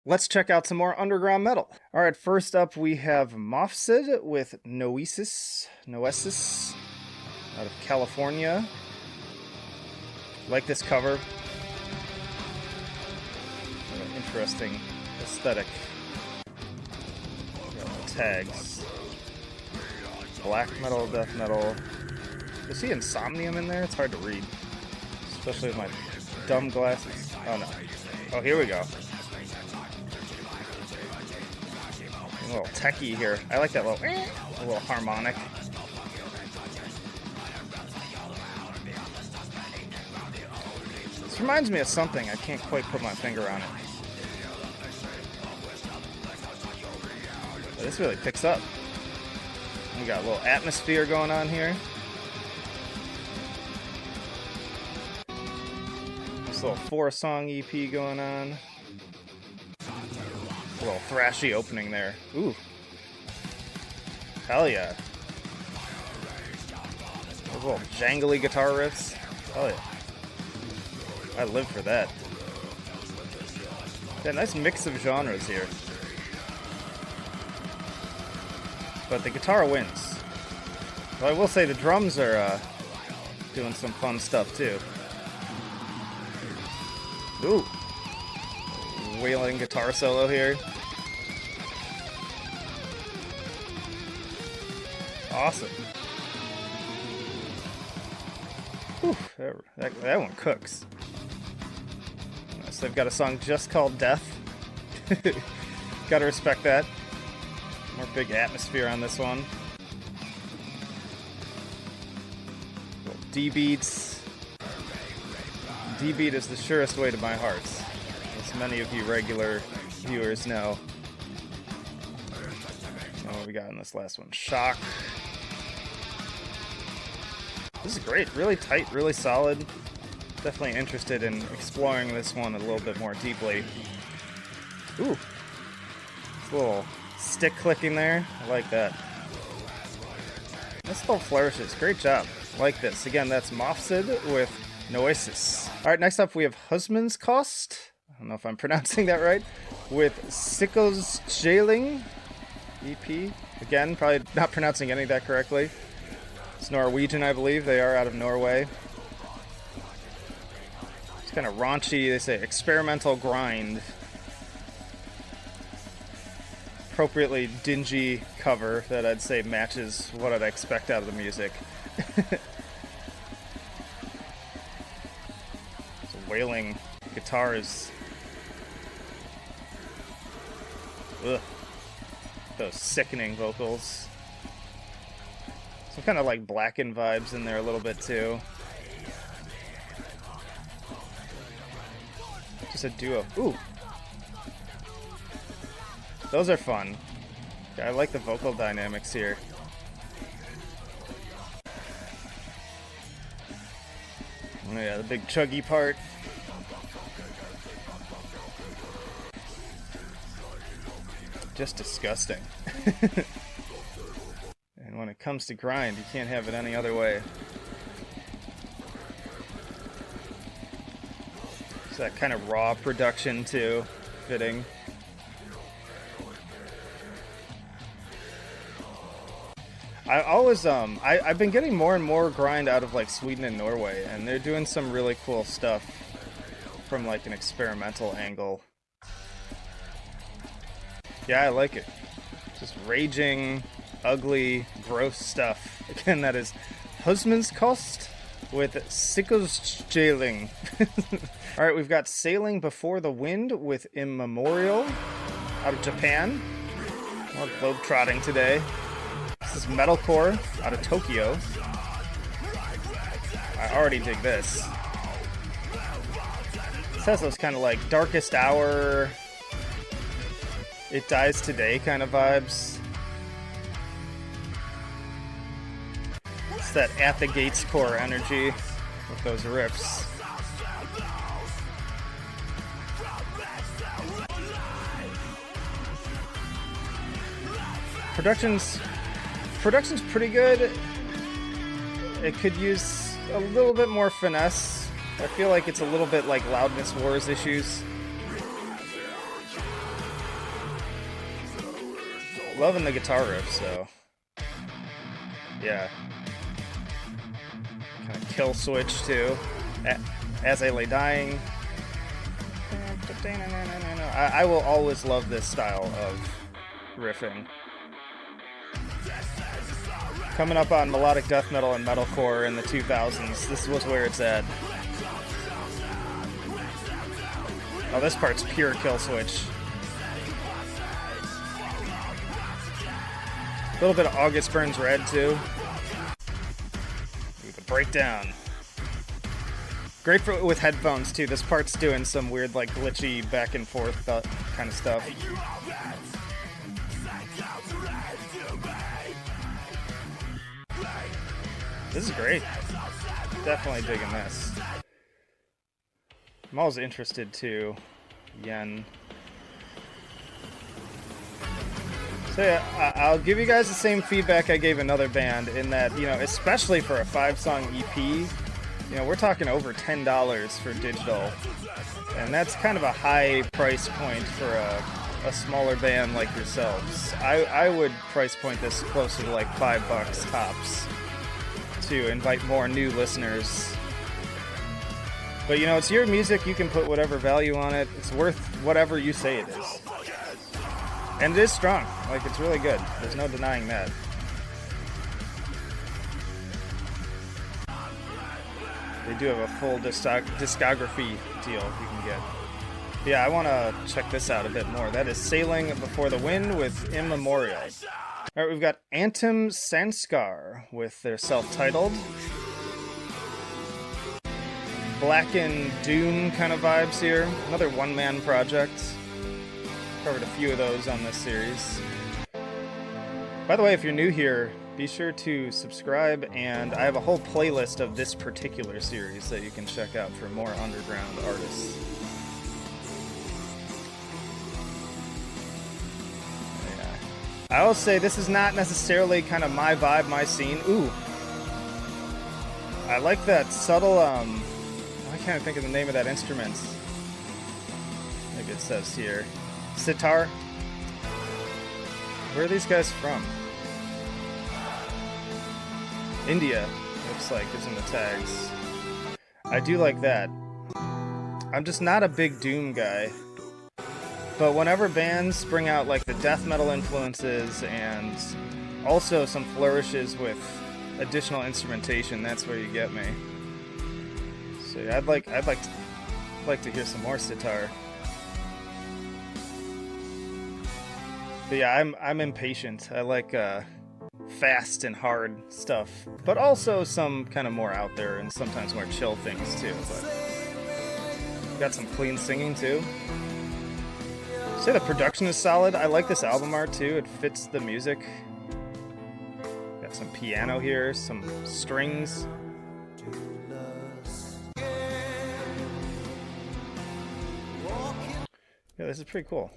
Let's check out some more underground metal. All right, first up we have Mofsed with Noesis, out of California. Like this cover. An interesting aesthetic. Tags. Black metal, death metal. You see Insomnium in there? It's hard to read. Especially with my dumb glasses. Oh no. Oh, here we go. A little techie here. I like that little harmonic. This reminds me of something. I can't quite put my finger on it. But this really picks up. We got a little atmosphere going on here. This little 4-song EP going on. A little thrashy opening there. Ooh. Hell yeah. Those little jangly guitar riffs. Hell yeah. I live for that. Got a nice mix of genres here. But the guitar wins. Well, I will say the drums are doing some fun stuff too. Ooh. Wailing guitar solo here. Awesome. Whew, that one cooks. So they've got a song just called Death. Gotta respect that. More big atmosphere on this one. Little D-beats. D-beat is the surest way to my heart, as many of you regular viewers know. And what we got in this last one? Shock. This is great. Really tight, really solid. Definitely interested in exploring this one a little bit more deeply. Ooh. This little stick clicking there. I like that. This little flourishes. Great job. I like this. Again, that's Mofsed with Noesis. Alright, next up we have Husmans Cost. I don't know if I'm pronouncing that right. With Sykkelstjæling EP. Again, probably not pronouncing any of that correctly. It's Norwegian, I believe. They are out of Norway. It's kind of raunchy. They say experimental grind. Appropriately dingy cover that I'd say matches what I'd expect out of the music. So wailing guitars. Ugh. Those sickening vocals. Some kind of like Blackened vibes in there a little bit too. Just a duo. Ooh. Those are fun. I like the vocal dynamics here. Oh yeah, the big chuggy part. Just disgusting. And when it comes to grind, you can't have it any other way. It's that kind of raw production too, fitting. I always, I've been getting more and more grind out of like Sweden and Norway, and they're doing some really cool stuff from like an experimental angle. Yeah, I like it. Just raging, ugly, gross stuff. Again, that is Husmans Cost with Sykkelstjæling. Alright, we've got Sailing Before the Wind with Immemorial out of Japan. More globe-trotting today. This is metalcore out of Tokyo. I already dig this. This has those kind of like Darkest Hour, It Dies Today kind of vibes. It's that At the Gates core energy with those riffs. Production's pretty good. It could use a little bit more finesse. I feel like it's a little bit like Loudness Wars issues. Loving the guitar riffs, though. Yeah. Kind of kill switch, too. As I Lay Dying. I will always love this style of riffing. Coming up on melodic death metal and metalcore in the 2000s, this was where it's at. Oh, this part's pure kill switch. A little bit of August Burns Red, too. The breakdown. Great for with headphones, too. This part's doing some weird, like, glitchy back and forth kind of stuff. This is great. Definitely digging this. I'm always interested, too. Yen. So yeah, I'll give you guys the same feedback I gave another band in that, you know, especially for a 5-song EP, you know, we're talking over $10 for digital. And that's kind of a high price point for a smaller band like yourselves. I would price point this closer to like $5 tops to invite more new listeners. But you know, it's your music, you can put whatever value on it. It's worth whatever you say it is. And it is strong. Like, it's really good. There's no denying that. They do have a full discography deal you can get. Yeah, I want to check this out a bit more. That is Sailing Before the Wind with Immemorial. Alright, we've got Antim Sanskar with their self-titled. Blackened Doom kind of vibes here. Another one-man project. Covered a few of those on this series. By the way, if you're new here, be sure to subscribe, and I have a whole playlist of this particular series that you can check out for more underground artists. Yeah. I will say this is not necessarily kind of my vibe, my scene. Ooh. I like that subtle, I can't think of the name of that instrument. Maybe it says here. Sitar. Where are these guys from? India, looks like, is in the tags. I do like that. I'm just not a big Doom guy. But whenever bands bring out like the death metal influences and also some flourishes with additional instrumentation, that's where you get me. So yeah, I'd like to hear some more sitar. But yeah, I'm impatient. I like fast and hard stuff, but also some kind of more out there and sometimes more chill things too. But got some clean singing too. I'd say the production is solid. I like this album art too. It fits the music. Got some piano here, some strings. Yeah, this is pretty cool.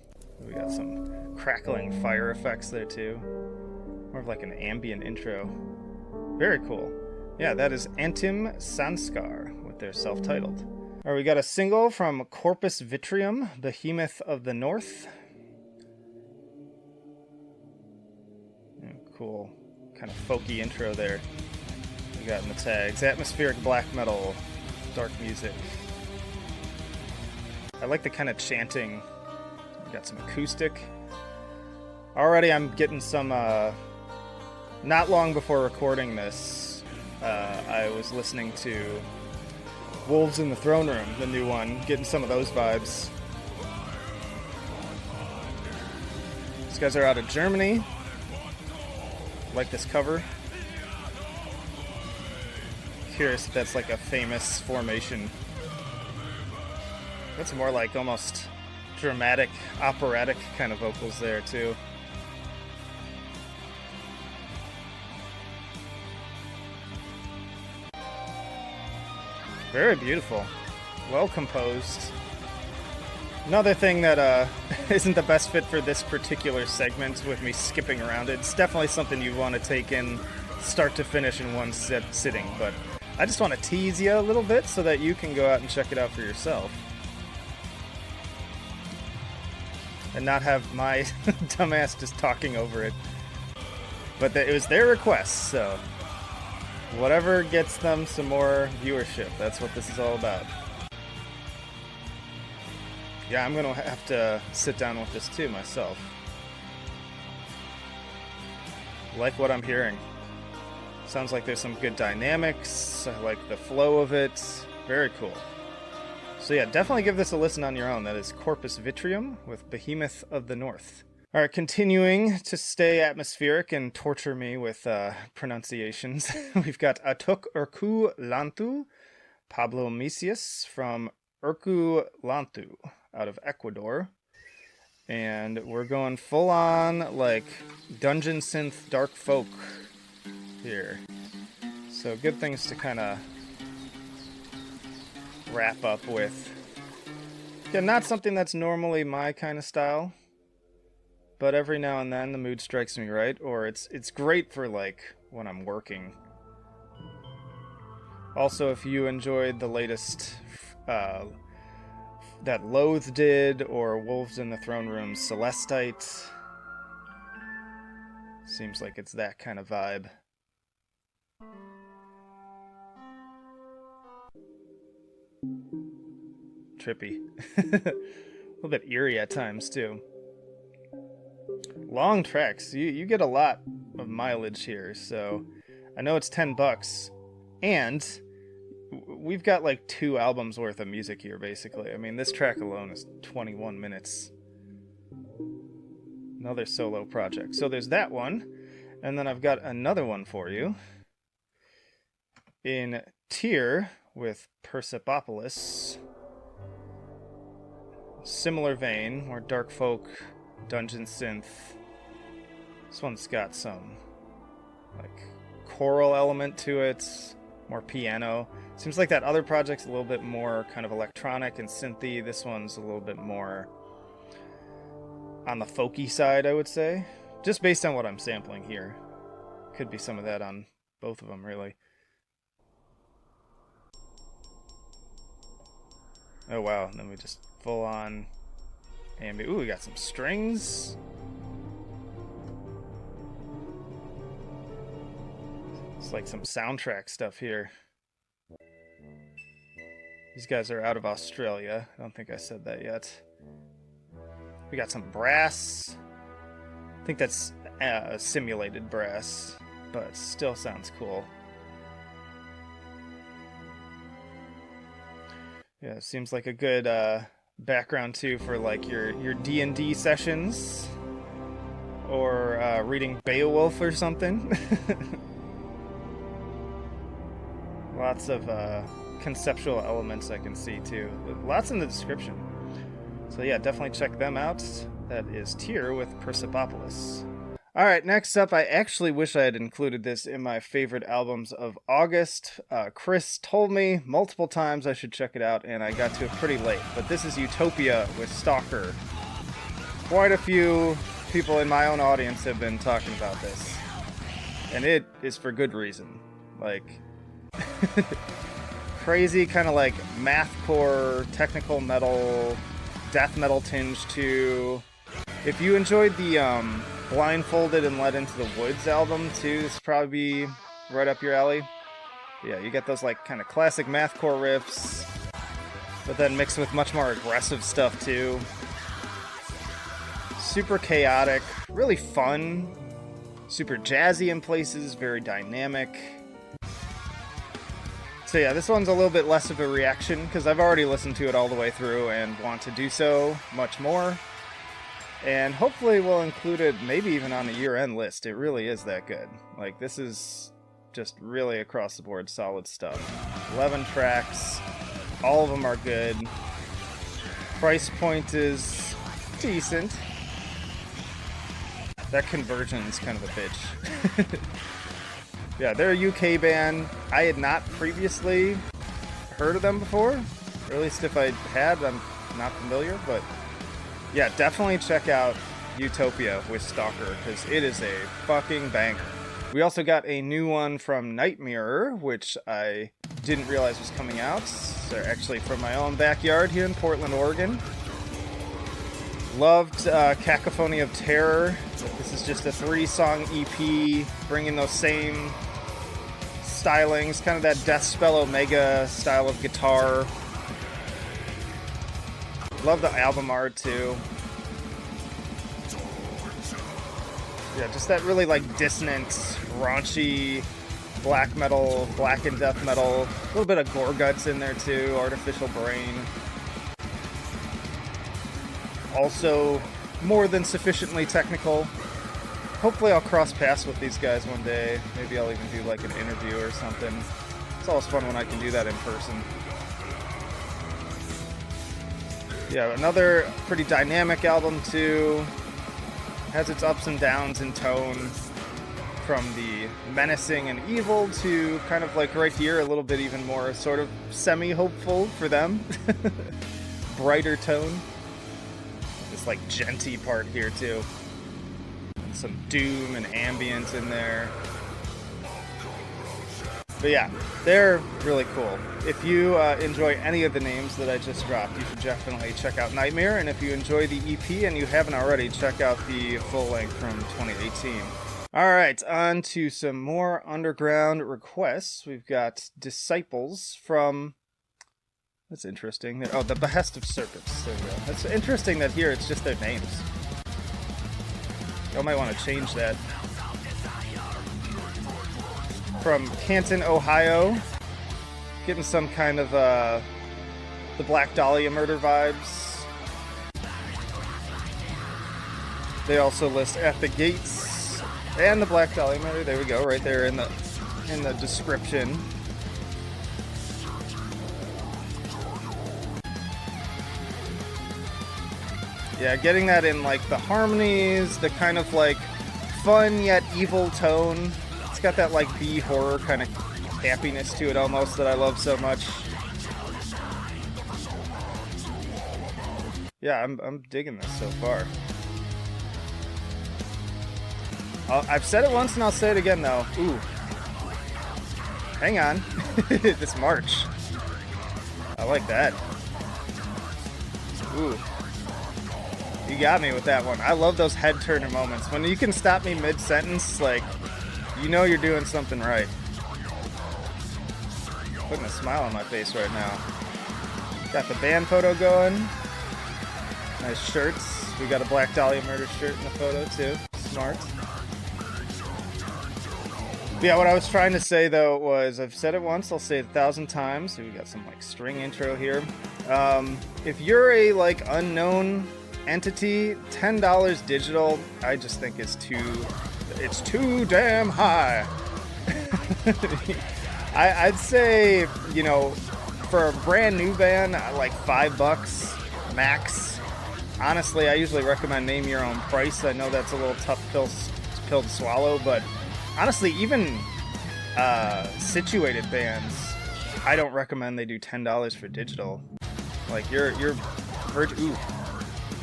We got some crackling fire effects there too. More of like an ambient intro. Very cool. Yeah, that is Antim Sanskar with their self-titled. Alright, we got a single from Corpus Vitreum, Behemoth of the North. Yeah, cool. Kind of folky intro there. We got in the tags. Atmospheric black metal, dark music. I like the kind of chanting. We got some acoustic. Already I'm getting some, not long before recording this, I was listening to Wolves in the Throne Room, the new one, getting some of those vibes. These guys are out of Germany. Like this cover. Curious if that's like a famous formation. That's more like almost dramatic, operatic kind of vocals there too. Very beautiful. Well composed. Another thing that isn't the best fit for this particular segment with me skipping around it. It's definitely something you want to take in start to finish in one sitting, but I just want to tease you a little bit so that you can go out and check it out for yourself. and not have my dumbass just talking over it. But it was their request, so whatever gets them some more viewership, that's what this is all about. Yeah, I'm gonna have to sit down with this too myself. Like what I'm hearing. Sounds like there's some good dynamics. I like the flow of it. Very cool. So yeah, definitely give this a listen on your own. That is Corpus Vitreum with Behemoth of the North. All right, continuing to stay atmospheric and torture me with pronunciations. We've got Atuk Urku Lantu, Pablo Mesías from Urku Lantu out of Ecuador. And we're going full on like dungeon synth dark folk here. So good things to kind of wrap up with. Yeah, not something that's normally my kind of style, but every now and then the mood strikes me right, or it's great for like when I'm working. Also, if you enjoyed the latest that Loathe did, or Wolves in the Throne Room Celestite, seems like it's that kind of vibe. Trippy. A little bit eerie at times too. Long tracks. You get a lot of mileage here, so I know it's $10, and we've got like 2 albums worth of music here, basically. I mean, this track alone is 21 minutes. Another solo project. So there's that one, and then I've got another one for you in Tier with Persepolis. Similar vein, more dark folk, dungeon synth. This one's got some like choral element to it, more piano. Seems like that other project's a little bit more kind of electronic and synthy. This one's a little bit more on the folky side, I would say. Just based on what I'm sampling here. Could be some of that on both of them, really. Oh wow, and then we just full on ambient. Ooh, we got some strings. It's like some soundtrack stuff here. These guys are out of Australia. I don't think I said that yet. We got some brass. I think that's simulated brass, but it still sounds cool. Yeah, it seems like a good background too for like your D&D sessions, or reading Beowulf or something. Lots of conceptual elements I can see too. Lots in the description. So yeah, definitely check them out. That is Tier with Persepolis. Alright, next up, I actually wish I had included this in my favorite albums of August. Chris told me multiple times I should check it out, and I got to it pretty late. But this is Utopia with Stalker. Quite a few people in my own audience have been talking about this. And it is for good reason. Like, crazy kind of like mathcore, technical metal, death metal tinge to... If you enjoyed the Blindfolded and Led into the Woods album too, this would probably be right up your alley. Yeah, you get those like kind of classic mathcore riffs, but then mixed with much more aggressive stuff too. Super chaotic, really fun, super jazzy in places, very dynamic. So yeah, this one's a little bit less of a reaction because I've already listened to it all the way through and want to do so much more. And hopefully we'll include it maybe even on a year-end list. It really is that good. Like, this is just really across the board solid stuff. 11 tracks. All of them are good. Price point is decent. That conversion's kind of a bitch. Yeah, they're a UK band. I had not previously heard of them before. Or at least if I had, I'm not familiar, but... yeah, definitely check out Utopia with Stalker, because it is a fucking banger. We also got a new one from Nightmare, which I didn't realize was coming out. They're actually from my own backyard here in Portland, Oregon. Loved Cacophony of Terror. This is just a 3-song EP, bringing those same stylings, kind of that Deathspell Omega style of guitar. Love the album art too. Yeah, just that really like dissonant, raunchy black metal, black and death metal. A little bit of gore guts in there too, Artificial Brain. Also more than sufficiently technical. Hopefully I'll cross paths with these guys one day. Maybe I'll even do like an interview or something. It's always fun when I can do that in person. Yeah, another pretty dynamic album too. Has its ups and downs in tone, from the menacing and evil to kind of like right here a little bit even more sort of semi-hopeful for them. Brighter tone. This like djenty part here too. And some doom and ambience in there. But yeah, they're really cool. If you enjoy any of the names that I just dropped, you should definitely check out Nightmare. And if you enjoy the EP and you haven't already, check out the full length from 2018. Alright, on to some more underground requests. We've got Disciples from... That's interesting. Oh, the Behest of Serpents. There we go. That's interesting that here it's just their names. Y'all might want to change that. From Canton, Ohio. Getting some kind of the Black Dahlia murder vibes. They also list At the Gates and the Black Dahlia murder. There we go, right there in the description. Yeah, getting that in like the harmonies, the kind of like fun yet evil tone. It's got that like B-horror kind of happiness to it almost that I love so much. Yeah, I'm digging this so far. I've said it once and I'll say it again though. Ooh. Hang on. This march. I like that. Ooh. You got me with that one. I love those head turner moments. When you can stop me mid-sentence, like, you know you're doing something right. Putting a smile on my face right now. Got the band photo going. Nice shirts. We got a Black Dahlia Murder shirt in the photo too. Smart. Yeah, what I was trying to say though was, I've said it once, I'll say it 1,000 times. So we got some like string intro here. If you're a like unknown entity, $10 digital, I just think it's too damn high. I'd say, you know, for a brand new band, like $5 max. Honestly, I usually recommend Name Your Own Price. I know that's a little tough pill to swallow, but honestly, even situated bands, I don't recommend they do $10 for digital. Like you're ooh,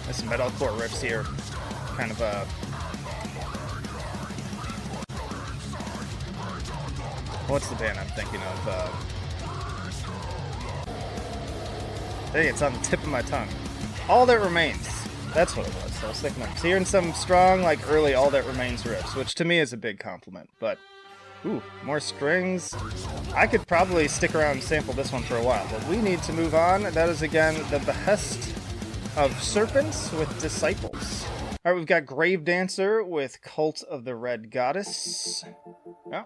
this metalcore riffs here, kind of what's the band I'm thinking of? Dang, it's on the tip of my tongue. All That Remains. That's what it was. I was thinking of. So hearing some strong, like early All That Remains riffs, which to me is a big compliment. But ooh, more strings. I could probably stick around and sample this one for a while, but we need to move on. That is again the Behest of Serpents with Disciples. All right, we've got Gravedancer with Cult of the Red Goddess. Oh,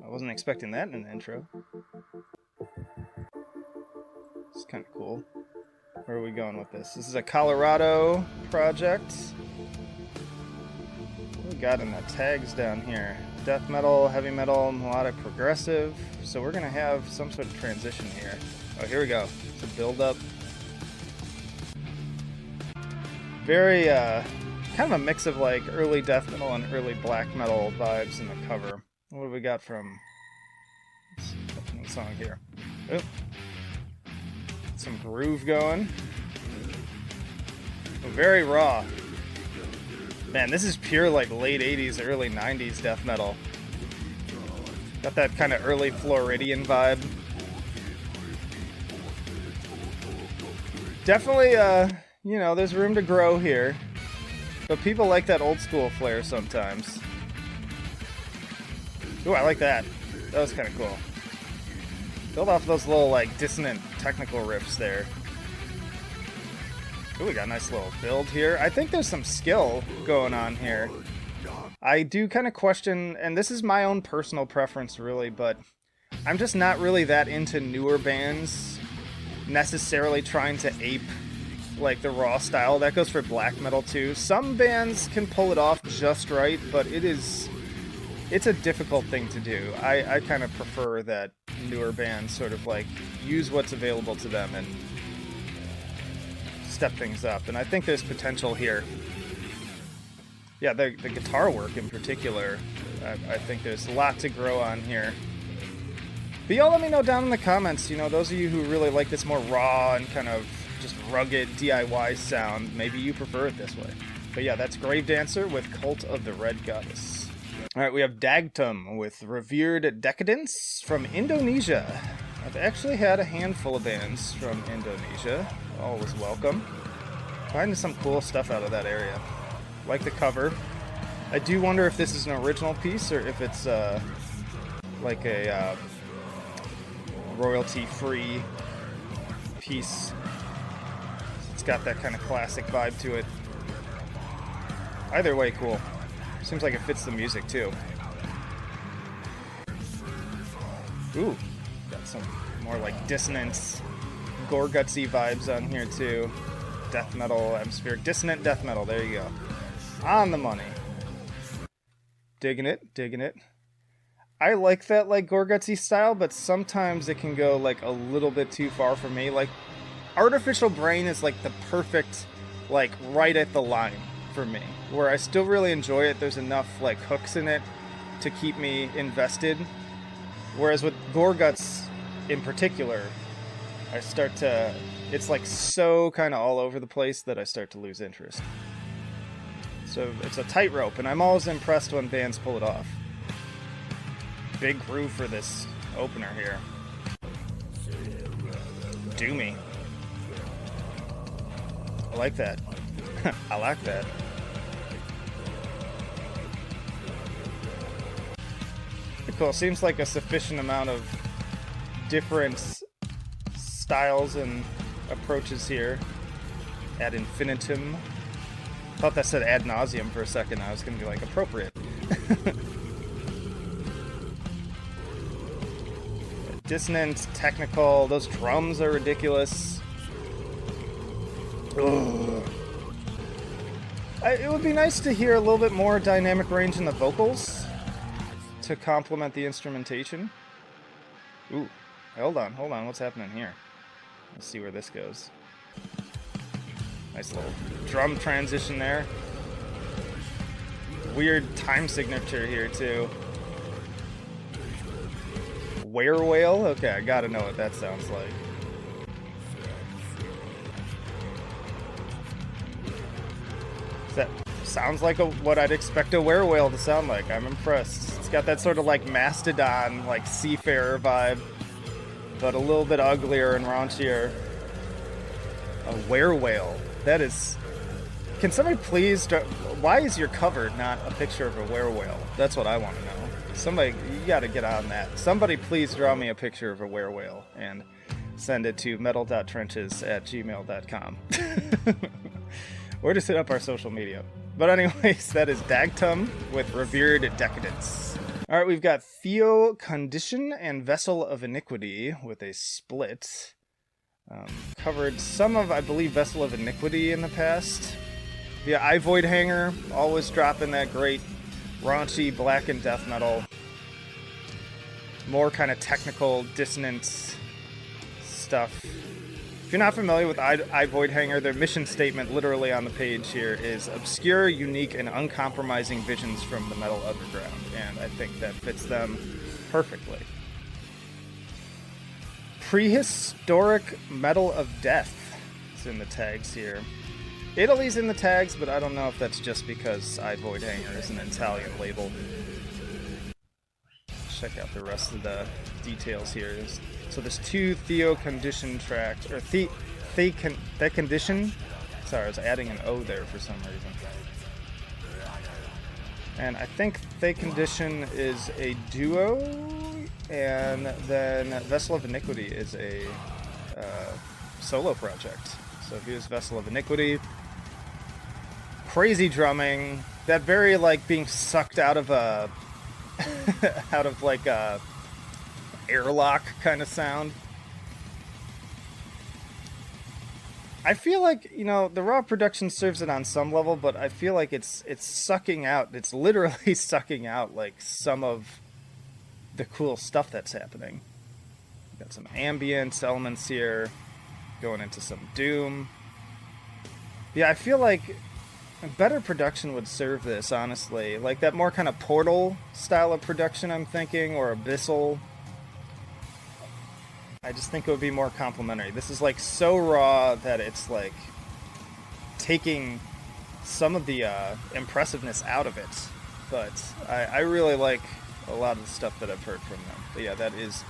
I wasn't expecting that in an intro. It's kind of cool. Where are we going with this? This is a Colorado project. What do we got in the tags down here? Death metal, heavy metal, melodic progressive. So we're going to have some sort of transition here. Oh, here we go. It's a build-up. Very, kind of a mix of like early death metal and early black metal vibes in the cover. What do we got from this opening song here? Oh. Some groove going. Very raw. Man, this is pure like late 80s, early 90s death metal. Got that kind of early Floridian vibe. Definitely, you know, there's room to grow here. But people like that old school flair sometimes. Ooh, I like that. That was kind of cool. Build off those little, like, dissonant technical riffs there. Ooh, we got a nice little build here. I think there's some skill going on here. I do kind of question, and this is my own personal preference, really, but I'm just not really that into newer bands necessarily trying to ape, like, the raw style. That goes for black metal, too. Some bands can pull it off just right, but it's a difficult thing to do. I kind of prefer that newer bands sort of, like, use what's available to them and step things up, and I think there's potential here. Yeah, the guitar work in particular, I think there's a lot to grow on here. But y'all let me know down in the comments, you know, those of you who really like this more raw and kind of just rugged DIY sound, maybe you prefer it this way. But yeah, that's Gravedancer with Cult of the Red Goddess. Alright, we have Dagtum with Revered Decadence from Indonesia. I've actually had a handful of bands from Indonesia. Always welcome. Finding some cool stuff out of that area. Like the cover. I do wonder if this is an original piece or if it's like a royalty-free piece. It's got that kind of classic vibe to it. Either way, cool. Seems like it fits the music too. Ooh, got some more like dissonance, gore-gutsy vibes on here too. Death metal, atmospheric, dissonant death metal, there you go. On the money. Digging it, digging it. I like that like gore-gutsy style, but sometimes it can go like a little bit too far for me. Like, Artificial Brain is like the perfect, like right at the line for me, where I still really enjoy it. There's enough like hooks in it to keep me invested. Whereas with Gorguts in particular, I start to, it's like so kind of all over the place that I start to lose interest. So it's a tightrope, and I'm always impressed when bands pull it off. Big groove for this opener here. Doomy. I like that. I like that. Cool. Seems like a sufficient amount of different styles and approaches here. Ad infinitum. Thought that said ad nauseum for a second. I was going to be like, appropriate. Dissonant, technical. Those drums are ridiculous. Ugh. It would be nice to hear a little bit more dynamic range in the vocals to complement the instrumentation. Ooh, hold on, what's happening here? Let's see where this goes. Nice little drum transition there. Weird time signature here, too. Werewhale? Okay, I gotta know what that sounds like. That sounds like what I'd expect a werewhale to sound like. I'm impressed. It's got that sort of like mastodon, like seafarer vibe, but a little bit uglier and raunchier. A werewhale. That is... Can somebody please... Why is your cover not a picture of a werewhale? That's what I want to know. Somebody, you gotta get on that. Somebody please draw me a picture of a werewhale and send it to metal.trenches@gmail.com. Or just hit up our social media. But anyways, that is Dagtum with Revered Decadence. Alright, we've got Theocondition and Vessel of Iniquity with a split. Covered some of, I believe, Vessel of Iniquity in the past. Yeah, I Void Hanger, always dropping that great raunchy black and death metal. More kind of technical, dissonant stuff. If you're not familiar with I Void Hanger, their mission statement literally on the page here is obscure, unique, and uncompromising visions from the metal underground. And I think that fits them perfectly. Prehistoric Metal of Death is in the tags here. Italy's in the tags, but I don't know if that's just because I Void Hanger is an Italian label. Check out the rest of the details here. So there's two Theocondition tracks, or Theocondition Sorry, I was adding an O there for some reason. And I think Thay Condition is a duo, and then Vessel of Iniquity is a solo project. So here's Vessel of Iniquity. Crazy drumming. That very, like, being sucked out of a... out of, like, a airlock kind of sound. I feel like, you know, the raw production serves it on some level, but I feel like it's sucking out, it's literally sucking out, like, some of the cool stuff that's happening. Got some ambience elements here, going into some doom. Yeah, I feel like a better production would serve this, honestly. Like, that more kind of Portal style of production, I'm thinking, or Abyssal. I just think it would be more complimentary. This is, like, so raw that it's, like, taking some of the impressiveness out of it. But I really like a lot of the stuff that I've heard from them. But yeah, that is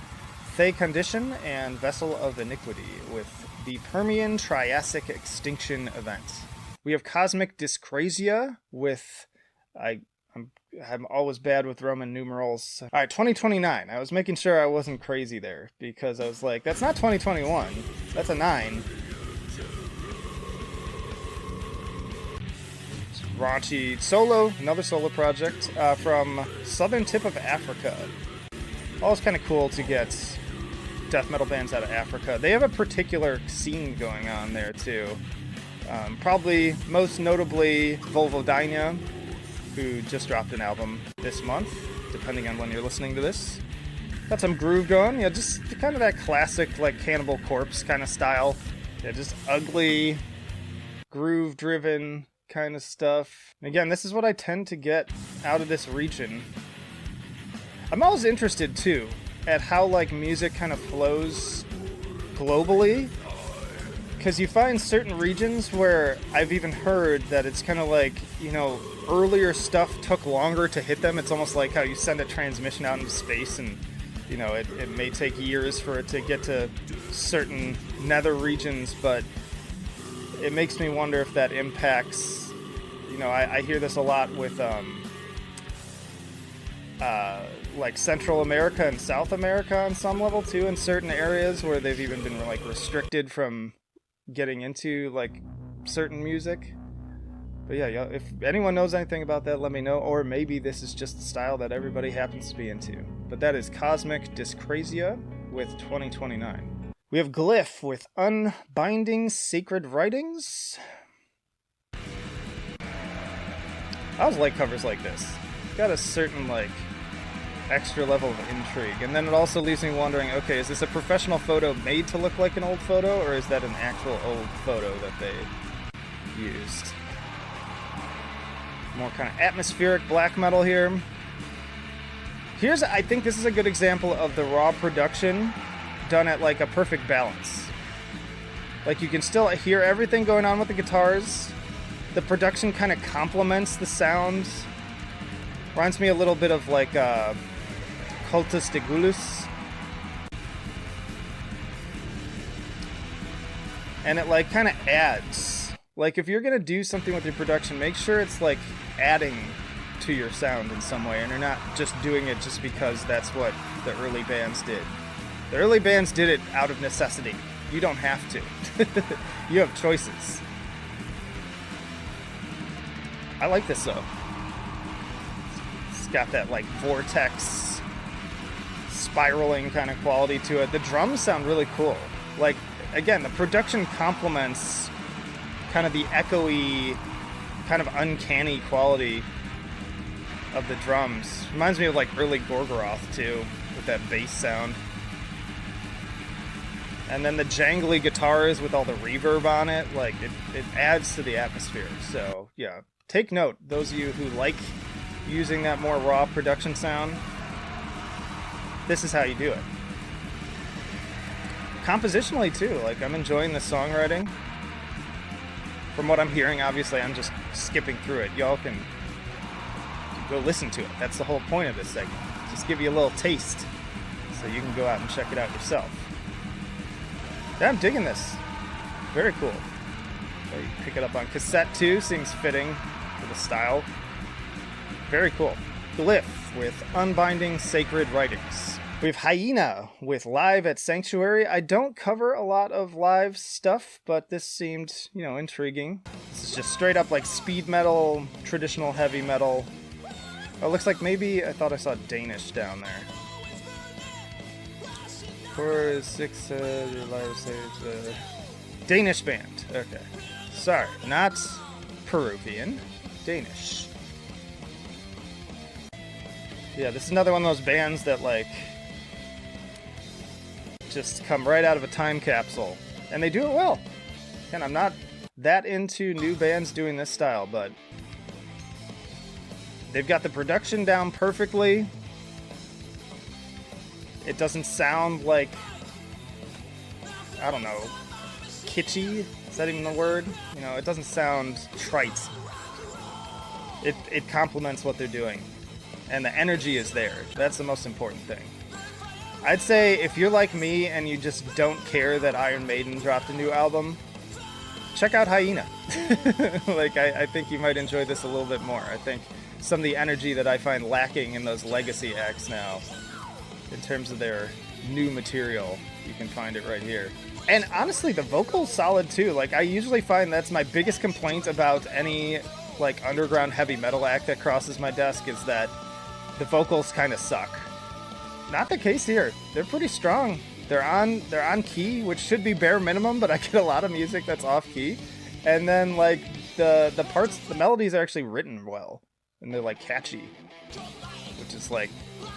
Thay Condition and Vessel of Iniquity with the Permian Triassic Extinction event. We have Cosmic Dyscrasia with... I'm always bad with Roman numerals. Alright, 2029. I was making sure I wasn't crazy there, because I was like, that's not 2021. That's a 9. It's raunchy solo, another solo project from southern tip of Africa. Always kind of cool to get death metal bands out of Africa. They have a particular scene going on there, too. Probably most notably Volvodynia, who just dropped an album this month, depending on when you're listening to this. Got some groove going, yeah, just kind of that classic, like, Cannibal Corpse kind of style. Yeah, just ugly, groove-driven kind of stuff. And again, this is what I tend to get out of this region. I'm always interested, too, at how, like, music kind of flows globally. Because you find certain regions where I've even heard that it's kind of like, you know, earlier stuff took longer to hit them. It's almost like how you send a transmission out into space and, you know, it may take years for it to get to certain nether regions, but it makes me wonder if that impacts, you know, I hear this a lot with, like Central America and South America on some level too, in certain areas where they've even been, like, restricted from getting into, like, certain music. But yeah, if anyone knows anything about that, let me know. Or maybe this is just the style that everybody happens to be into. But that is Cosmic Dyscrasia with 2029. We have Glyph with Unbinding Sacred Writings. I always like covers like this. Got a certain, like, extra level of intrigue. And then it also leaves me wondering, okay, is this a professional photo made to look like an old photo, or is that an actual old photo that they used? More kind of atmospheric black metal here. I think this is a good example of the raw production done at, like, a perfect balance. Like, you can still hear everything going on with the guitars. The production kind of complements the sound. Reminds me a little bit of, like, Cultus de Gulus. And it, like, kind of adds. Like, if you're going to do something with your production, make sure it's, like, adding to your sound in some way, and you're not just doing it just because that's what the early bands did. The early bands did it out of necessity. You don't have to. You have choices. I like this, though. It's got that, like, vortex, spiraling kind of quality to it. The drums sound really cool. Like, again, the production complements kind of the echoey, kind of uncanny quality of the drums. Reminds me of, like, early Gorgoroth, too, with that bass sound. And then the jangly guitars with all the reverb on it, like, it adds to the atmosphere. So, yeah, take note, those of you who like using that more raw production sound, this is how you do it. Compositionally, too, like, I'm enjoying the songwriting. From what I'm hearing, obviously, I'm just skipping through it. Y'all can go listen to it. That's the whole point of this segment. Just give you a little taste so you can go out and check it out yourself. Yeah, I'm digging this. Very cool. So you pick it up on cassette too, seems fitting for the style. Very cool. Glyph with Unbinding Sacred Writings. We have Hyena with Live at Sanctuary. I don't cover a lot of live stuff, but this seemed, intriguing. This is just straight up like speed metal, traditional heavy metal. Oh, it looks like maybe I thought I saw Danish down there. 4, 6, live stage, Danish band. Okay. Sorry, not Peruvian. Danish. Yeah, this is another one of those bands that, just come right out of a time capsule. And they do it well. And I'm not that into new bands doing this style, but they've got the production down perfectly. It doesn't sound like, I don't know, kitschy? Is that even the word? It doesn't sound trite. It complements what they're doing. And the energy is there. That's the most important thing. I'd say if you're like me and you just don't care that Iron Maiden dropped a new album, check out Hyena. I think you might enjoy this a little bit more. I think some of the energy that I find lacking in those legacy acts now, in terms of their new material, you can find it right here. And honestly, the vocal's solid too. I usually find that's my biggest complaint about any underground heavy metal act that crosses my desk, is that the vocals kind of suck. Not the case here. They're pretty strong. They're on key, which should be bare minimum, but I get a lot of music that's off key. And then the parts, the melodies are actually written well, and they're catchy, which is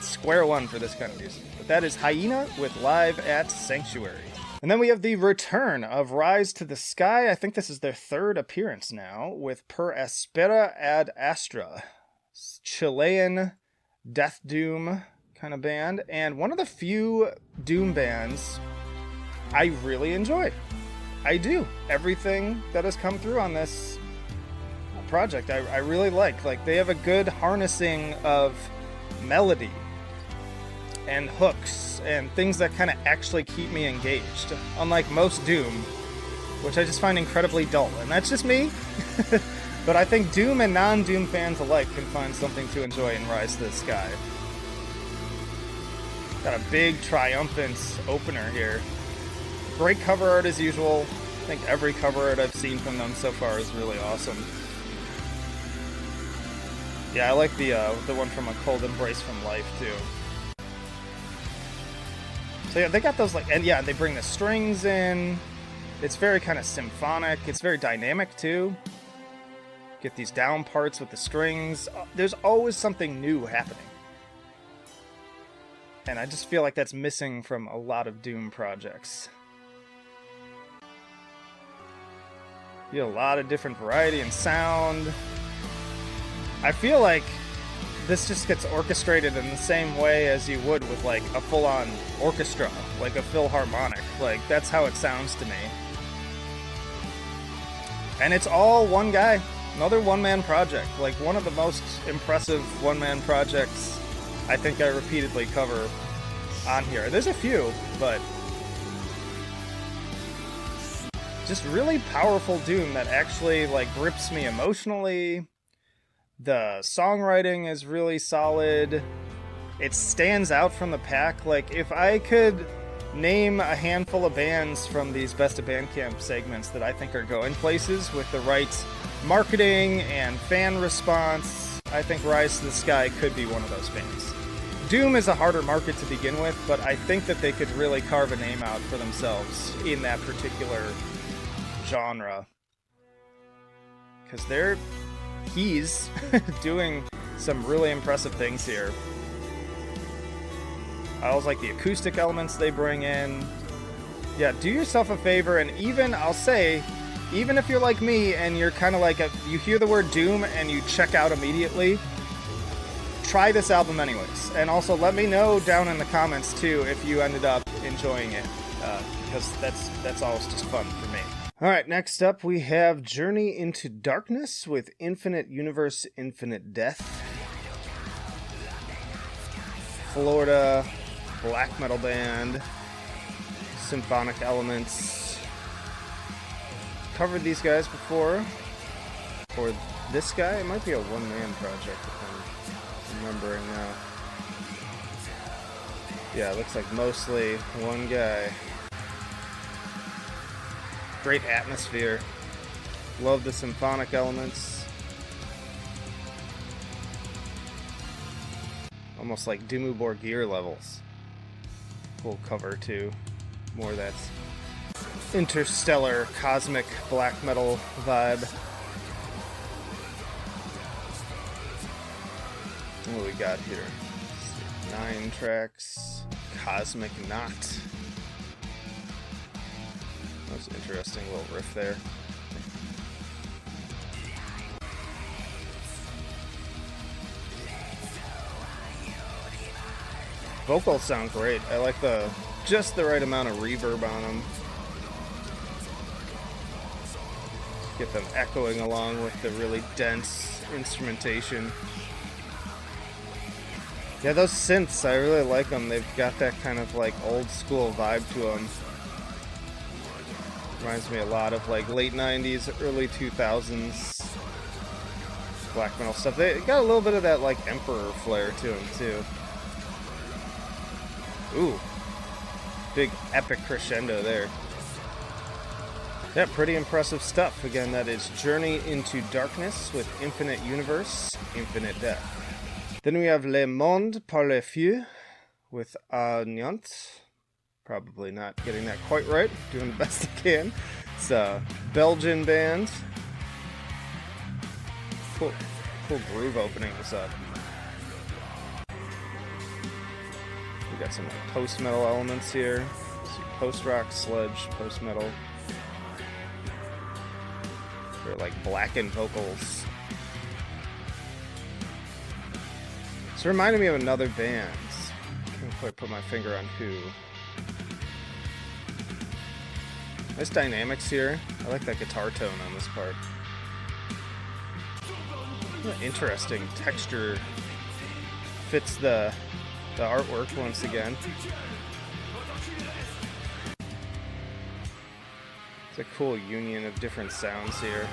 square one for this kind of music. But that is Hyena with Live at Sanctuary. And then we have the return of Rise to the Sky. I think this is their third appearance now, with Per Aspera ad Astra. Chilean death doom kind of band, and one of the few doom bands I really enjoy. I do. Everything that has come through on this project I really like. They have a good harnessing of melody and hooks and things that kind of actually keep me engaged, unlike most doom, which I just find incredibly dull. And that's just me. But I think doom and non-doom fans alike can find something to enjoy in Rise to the Sky. Got a big triumphant opener here. Great cover art as usual. I think every cover art I've seen from them so far is really awesome. Yeah, I like the one from A Cold Embrace from Life too. So yeah, they got those and yeah, they bring the strings in. It's very kind of symphonic. It's very dynamic too. Get these down parts with the strings. There's always something new happening. And I just feel like that's missing from a lot of doom projects. You get a lot of different variety and sound. I feel like this just gets orchestrated in the same way as you would with a full-on orchestra, like a philharmonic. That's how it sounds to me. And it's all one guy. Another one-man project. One of the most impressive one-man projects I think I repeatedly cover on here. There's a few, but just really powerful doom that actually grips me emotionally. The songwriting is really solid. It stands out from the pack. If I could name a handful of bands from these Best of Bandcamp segments that I think are going places with the right marketing and fan response, I think Rise to the Sky could be one of those bands. Doom is a harder market to begin with, but I think that they could really carve a name out for themselves in that particular genre. Because he's doing some really impressive things here. I always like the acoustic elements they bring in. Yeah, do yourself a favor, and I'll say, even if you're like me and you're kind of you hear the word doom and you check out immediately, try this album anyways. And also let me know down in the comments too if you ended up enjoying it, because that's always just fun for me. Alright, next up we have Journey into Darkness with Infinite Universe, Infinite Death. Florida black metal band. Symphonic elements. covered these guys before. Or this guy? It might be a one-man project if I'm remembering now. Yeah, it looks like mostly one guy. Great atmosphere. Love the symphonic elements. Almost like Dimmu Borgir levels. Cool cover too. More of that interstellar, cosmic black metal vibe. What do we got here? 9 tracks. Cosmic Knot. That was an interesting little riff there. Vocals sound great. I like just the right amount of reverb on them. Get them echoing along with the really dense instrumentation. Yeah, those synths, I really like them. They've got that kind of like old school vibe to them. Reminds me a lot of like late 90s, early 2000s black metal stuff. They got a little bit of that like Emperor flair to them too. Ooh, big epic crescendo there. Yeah, pretty impressive stuff. Again, that is Journey into Darkness with Infinite Universe, Infinite Death. Then we have Le Monde par le Feu with Llanthu. Probably not getting that quite right. Doing the best I can. It's a Belgian band. Cool groove opening this up. We got some like post-metal elements here. Some post-rock, sludge, post-metal. They're like blackened vocals. It's reminding me of another band. Can't quite put my finger on who. Nice dynamics here. I like that guitar tone on this part. Interesting texture. Fits the artwork once again. It's a cool union of different sounds here.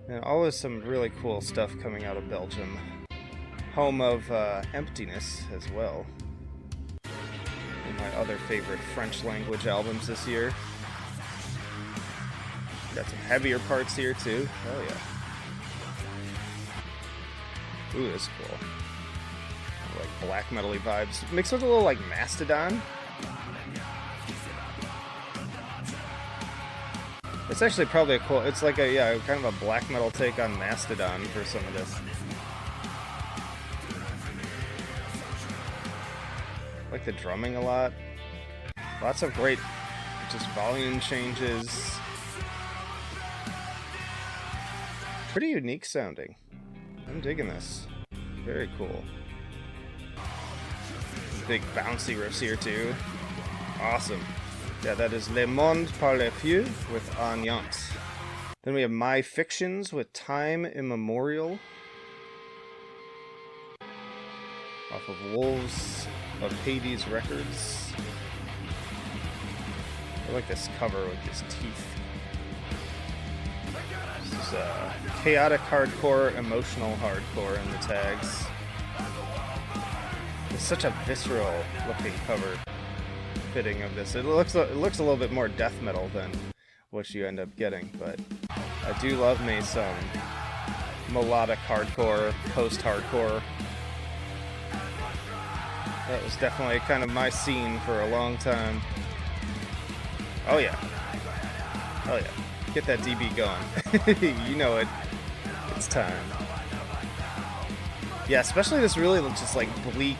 And always some really cool stuff coming out of Belgium. Home of Emptiness as well. One of my other favorite French language albums this year. Got some heavier parts here too. Oh yeah. Ooh, this is cool. Like black metal-y vibes. Mixed with a little like Mastodon. It's actually probably a cool, it's like a, yeah, kind of a black metal take on Mastodon for some of this. I like the drumming a lot. Lots of great, just volume changes. Pretty unique sounding. I'm digging this. Very cool. Big bouncy riffs here too. Awesome. Yeah, that is Le Monde par le Feu with Llanthu. Then we have My Fictions with Time Immemorial. Off of Wolves of Hades Records. I like this cover with his teeth. This is chaotic hardcore, emotional hardcore in the tags. It's such a visceral looking cover. Fitting of this. It looks a little bit more death metal than what you end up getting, but I do love me some melodic hardcore, post-hardcore. That was definitely kind of my scene for a long time. Oh yeah. Oh yeah. Get that DB going. You know it. It's time. Yeah, especially this really just like bleak,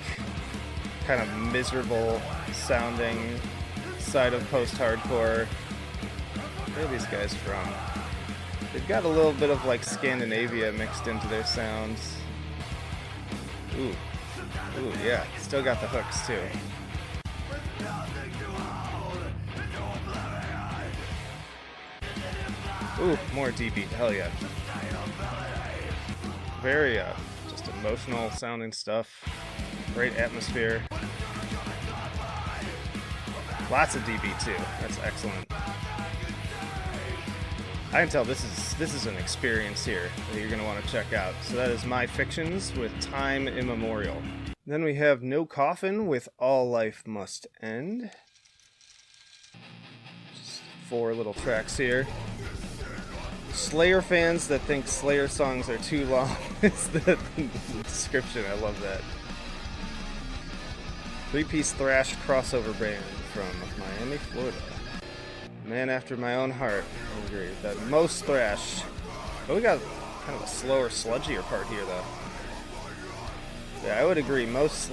kind of miserable sounding side of post-hardcore. Where are these guys from? They've got a little bit of like Scandinavia mixed into their sounds. Ooh. Ooh, yeah. Still got the hooks too. Ooh, more DB. Hell yeah. Very just emotional sounding stuff. Great atmosphere. Lots of DB too. That's excellent. I can tell this is an experience here that you're going to want to check out. So that is My Fictions with Time Immemorial. Then we have No Coffin with All Life Must End. Just 4 little tracks here. Slayer fans that think Slayer songs are too long is the description. I love that. 3-piece thrash crossover band from Miami, Florida. Man after my own heart. I agree with that. Most thrash. But we got kind of a slower, sludgier part here, though. Yeah, I would agree. Most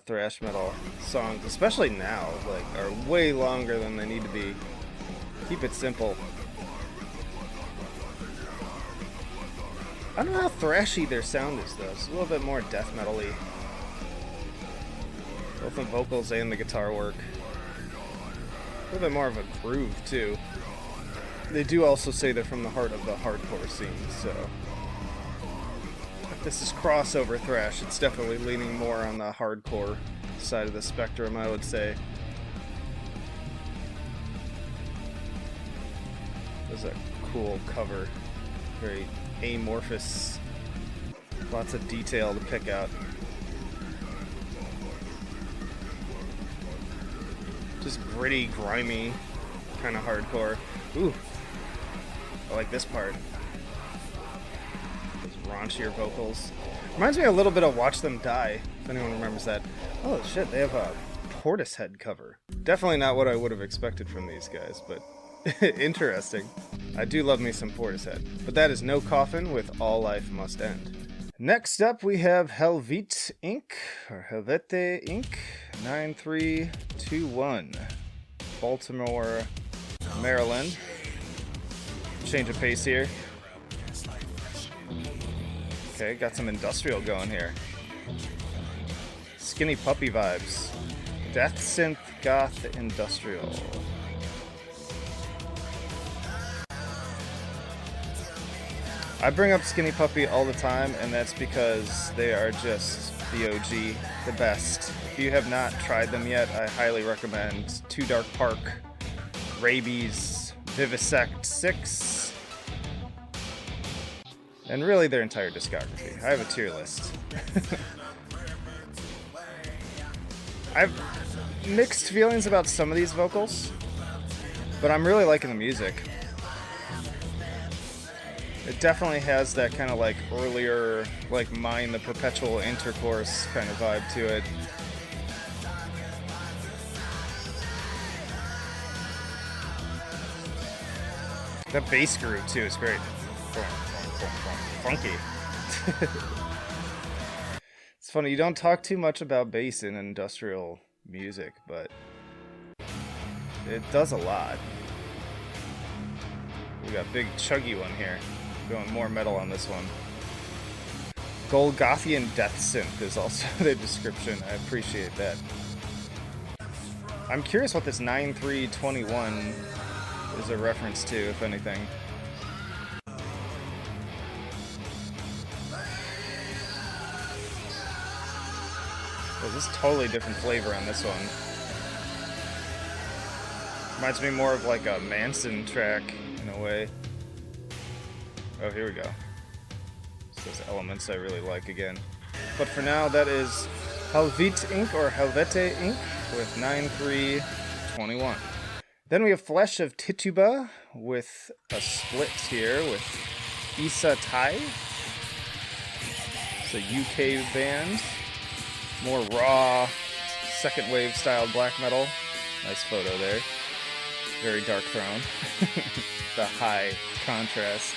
thrash metal songs, especially now, like, are way longer than they need to be. Keep it simple. I don't know how thrashy their sound is, though. It's a little bit more death metal-y. Both the vocals and the guitar work. A little bit more of a groove, too. They do also say they're from the heart of the hardcore scene, so... if this is crossover thrash, it's definitely leaning more on the hardcore side of the spectrum, I would say. This is a cool cover. Very amorphous. Lots of detail to pick out. Just gritty, grimy, kind of hardcore. Ooh, I like this part. Those raunchier vocals. Reminds me a little bit of Watch Them Die, if anyone remembers that. Oh shit, they have a Portishead cover. Definitely not what I would have expected from these guys, but interesting. I do love me some Portishead. But that is No Coffin with All Life Must End. Next up, we have Helvete Inc. or Helvete Inc. 9321, Baltimore, Maryland. Change of pace here. Okay, got some industrial going here. Skinny puppy vibes. Death synth goth industrial. I bring up Skinny Puppy all the time, and that's because they are just the OG, the best. If you have not tried them yet, I highly recommend Too Dark Park, Rabies, Vivisect 6, and really their entire discography. I have a tier list. I have mixed feelings about some of these vocals, but I'm really liking the music. It definitely has that kind of like earlier, like Mine the Perpetual Intercourse kind of vibe to it. That bass groove too is great. Funky. It's funny, you don't talk too much about bass in industrial music, but it does a lot. We got a big chuggy one here. Going more metal on this one. Golgothian Death Synth is also the description. I appreciate that. I'm curious what this 9321 is a reference to, if anything. Well, this is totally different flavor on this one. Reminds me more of like a Manson track in a way. Oh, here we go. It's those elements I really like again. But for now, that is Helvete Inc. or Helvete Inc. with 9321. Then we have Flesh of Tituba with a split here with Issa Tai. It's a UK band. More raw, second wave style black metal. Nice photo there. Very Dark Throne. The high contrast.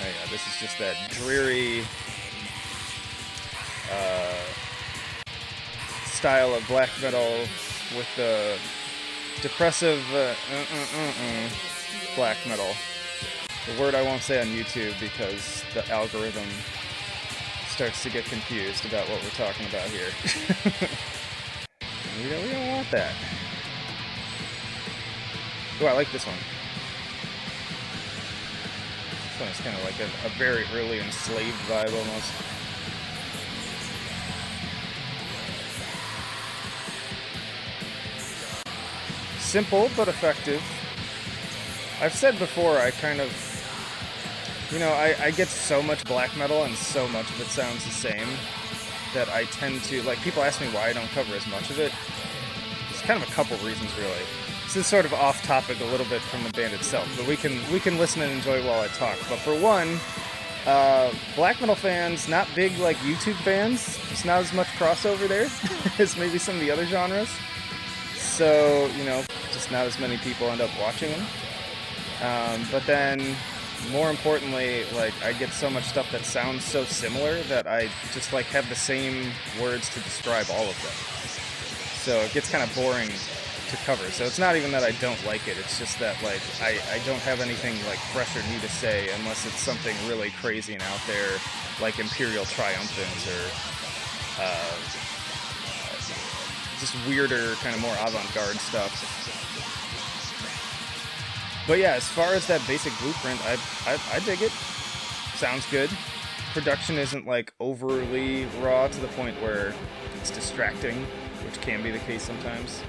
Oh yeah, this is just that dreary style of black metal with the depressive black metal. The word I won't say on YouTube because the algorithm starts to get confused about what we're talking about here. we don't want that. Oh, I like this one. This one is kind of like a very early enslaved vibe almost. Simple but effective. I've said before, I kind of, you know, I get so much black metal and so much of it sounds the same that I tend to, like, people ask me why I don't cover as much of it. There's kind of a couple reasons, really. This is sort of off topic a little bit from the band itself, but we can listen and enjoy while I talk. But for one, black metal fans, not big like YouTube fans. There's not as much crossover there as maybe some of the other genres. So, you know, just not as many people end up watching them. But then, more importantly, like, I get so much stuff that sounds so similar that I just, like, have the same words to describe all of them. So it gets kind of boring to cover. So it's not even that I don't like it, it's just that, like, I don't have anything, like, fresh or new to say unless it's something really crazy and out there, like Imperial Triumphant or, just weirder, kind of more avant-garde stuff. But yeah, as far as that basic blueprint, I dig it. Sounds good. Production isn't, like, overly raw to the point where it's distracting, which can be the case sometimes.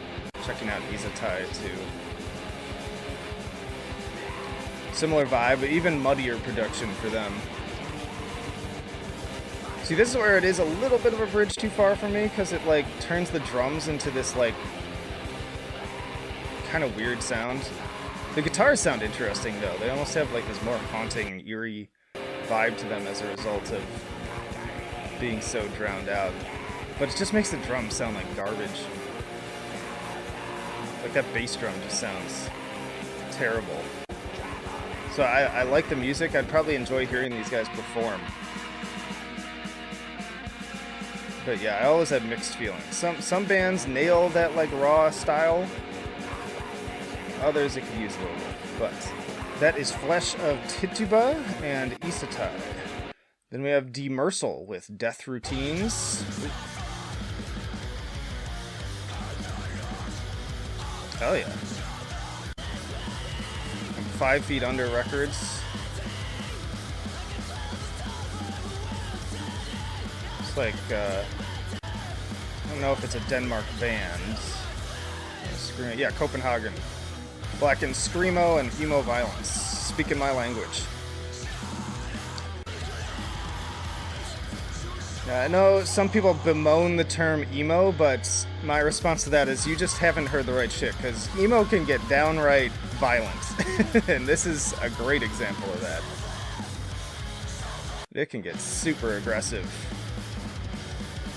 Checking out Izatai too. Similar vibe, but even muddier production for them. See, this is where it is a little bit of a bridge too far for me, because it, like, turns the drums into this, like, kind of weird sound. The guitars sound interesting, though. They almost have, like, this more haunting, eerie vibe to them as a result of being so drowned out. But it just makes the drums sound like garbage. Like, that bass drum just sounds terrible. So I like the music. I'd probably enjoy hearing these guys perform. But yeah, I always had mixed feelings. Some bands nail that, like, raw style. Others it could use a little bit. But that is Flesh of Tituba and Isatai. Then we have Demersal with Death Routines. Hell yeah. 5 Feet Under Records. It's like, I don't know if it's a Denmark band. Yeah, Copenhagen. Black and Screamo and Emo Violence. Speaking my language. I know some people bemoan the term emo, but my response to that is you just haven't heard the right shit, because emo can get downright violent, and this is a great example of that. It can get super aggressive,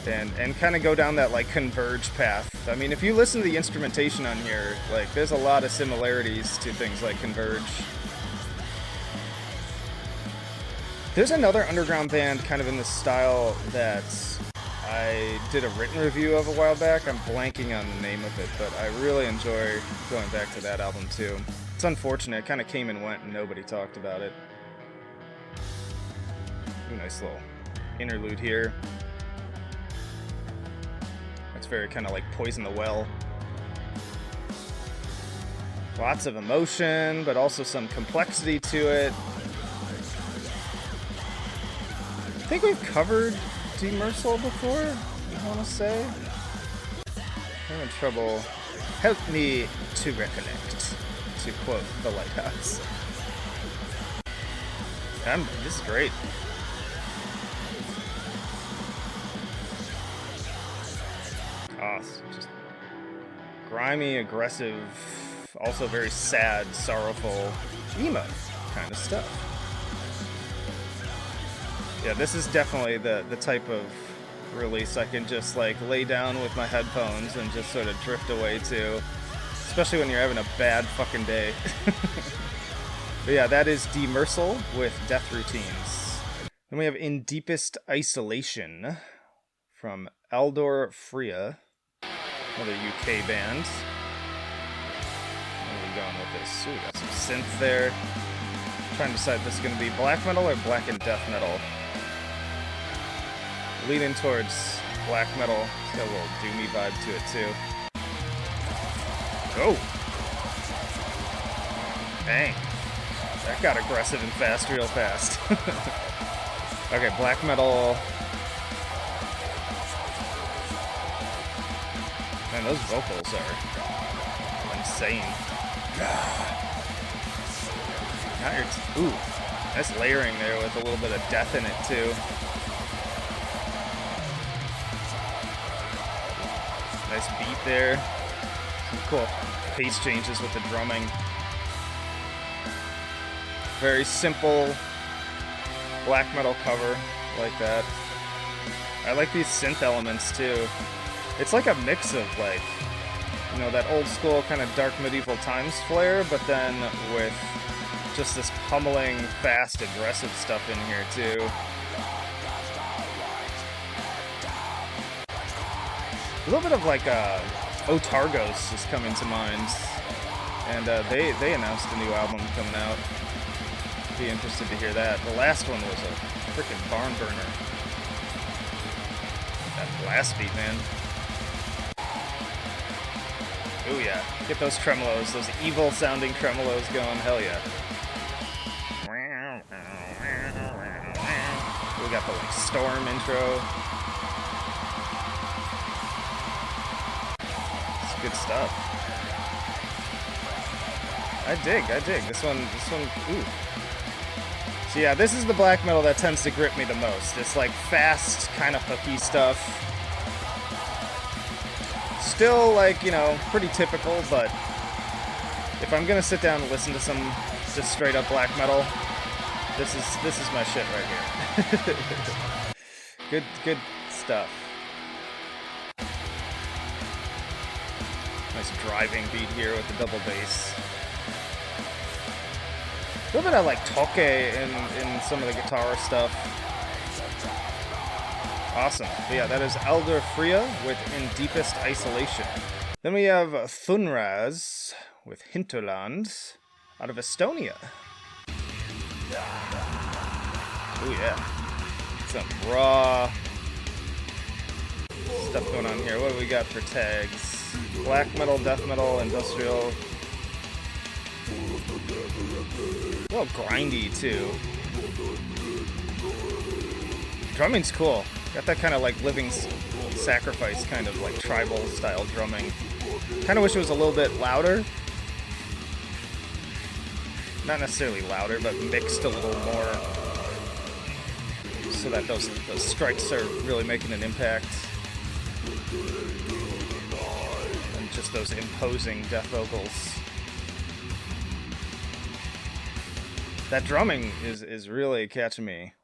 and kind of go down that, like, converge path. I mean, if you listen to the instrumentation on here, like, there's a lot of similarities to things like Converge. There's another underground band kind of in this style that I did a written review of a while back. I'm blanking on the name of it, but I really enjoy going back to that album too. It's unfortunate, it kind of came and went and nobody talked about it. Ooh, nice little interlude here. That's very kind of like Poison the Well. Lots of emotion, but also some complexity to it. I think we've covered Demersal before, I want to say. I'm having trouble. Help me to recollect, to quote The Lighthouse. This is great. Oh, just grimy, aggressive, also very sad, sorrowful, emo kind of stuff. Yeah, this is definitely the type of release I can just, like, lay down with my headphones and just sort of drift away to, especially when you're having a bad fucking day. But yeah, that is Demersal with Death Routines. Then we have In Deepest Isolation from Aldor Freya, another UK band. Where are we going with this? Ooh, we got some synth there. I'm trying to decide if this is going to be black metal or black and death metal. Leaning towards black metal. It's got a little doomy vibe to it too. Oh! Dang. That got aggressive and fast real fast. Okay, black metal. Man, those vocals are insane. Ooh, nice layering there with a little bit of death in it too. Nice beat there. Some cool pace changes with the drumming. Very simple black metal cover like that. I like these synth elements too. It's like a mix of like, you know, that old school kind of dark medieval times flair, but then with just this pummeling, fast, aggressive stuff in here too. A little bit of like Otargos is coming to mind, and they announced a new album coming out. Be interested to hear that. The last one was a freaking barn burner. That blast beat, man. Ooh yeah, get those tremolos, those evil sounding tremolos going, hell yeah. We got the like storm intro. It's good stuff. I dig. This one, ooh. So yeah, this is the black metal that tends to grip me the most. It's like fast, kind of hooky stuff. Still like, you know, pretty typical, but if I'm gonna sit down and listen to some just straight up black metal, this is my shit right here. Good stuff. Nice driving beat here with the double bass. A little bit of like toque in some of the guitar stuff. Awesome. But yeah, that is Elder Freya with In Deepest Isolation. Then we have Thunraz with Hinterland out of Estonia. Oh yeah. Some raw stuff going on here. What do we got for tags? Black metal, death metal, industrial. A little grindy too. Drumming's cool. Got that kind of like living sacrifice kind of like tribal style drumming. Kind of wish it was a little bit louder. Not necessarily louder, but mixed a little more so that those strikes are really making an impact. And just those imposing death vocals. That drumming is really catching me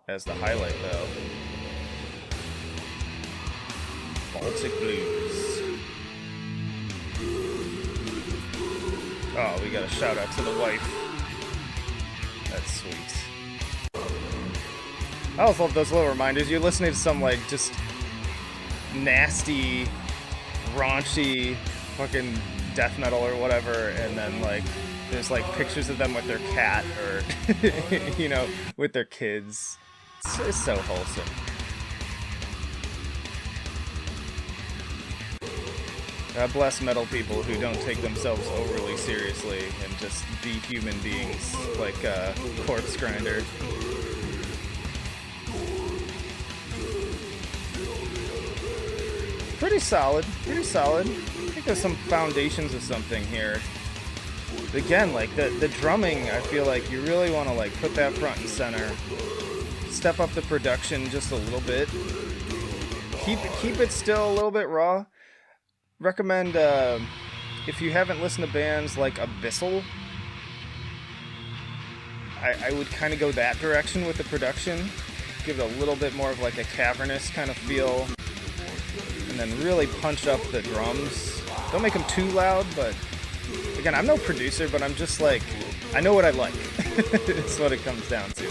as the highlight though. Baltic Blues. Oh, we got a shout out to the wife. That's sweet. I always love those little reminders. You're listening to some like just nasty, raunchy fucking death metal or whatever, and then like there's like pictures of them with their cat or you know, with their kids. It's so wholesome. God bless metal people who don't take themselves overly seriously and just be human beings like Corpse Grinder. Pretty solid. I think there's some foundations of something here. Again, like the drumming, I feel like you really want to like put that front and center. Step up the production just a little bit. Keep it still a little bit raw. Recommend, if you haven't listened to bands like Abyssal, I would kind of go that direction with the production. Give it a little bit more of like a cavernous kind of feel. And then really punch up the drums. Don't make them too loud, but again, I'm no producer, but I'm just like, I know what I like. It's what it comes down to.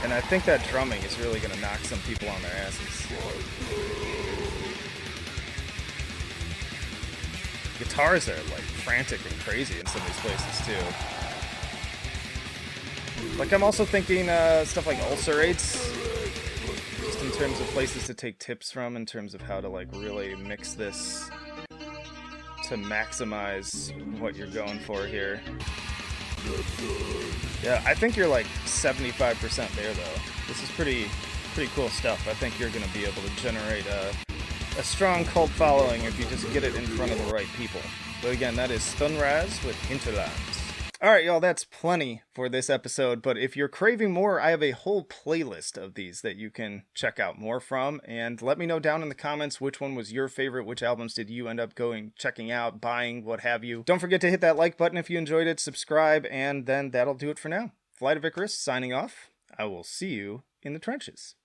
And I think that drumming is really going to knock some people on their asses. Guitars are like frantic and crazy in some of these places too. Like I'm also thinking stuff like Ulcerates, just in terms of places to take tips from in terms of how to like really mix this to maximize what you're going for here. Yeah, I think you're like 75% there though. This is pretty cool stuff. I think you're going to be able to generate a strong cult following if you just get it in front of the right people. But again, that is Stunraz with Hinterlands. Alright, y'all, that's plenty for this episode, but if you're craving more, I have a whole playlist of these that you can check out more from, and let me know down in the comments which one was your favorite, which albums did you end up checking out, buying, what have you. Don't forget to hit that like button if you enjoyed it, subscribe, and then that'll do it for now. Flight of Icarus, signing off. I will see you in the trenches.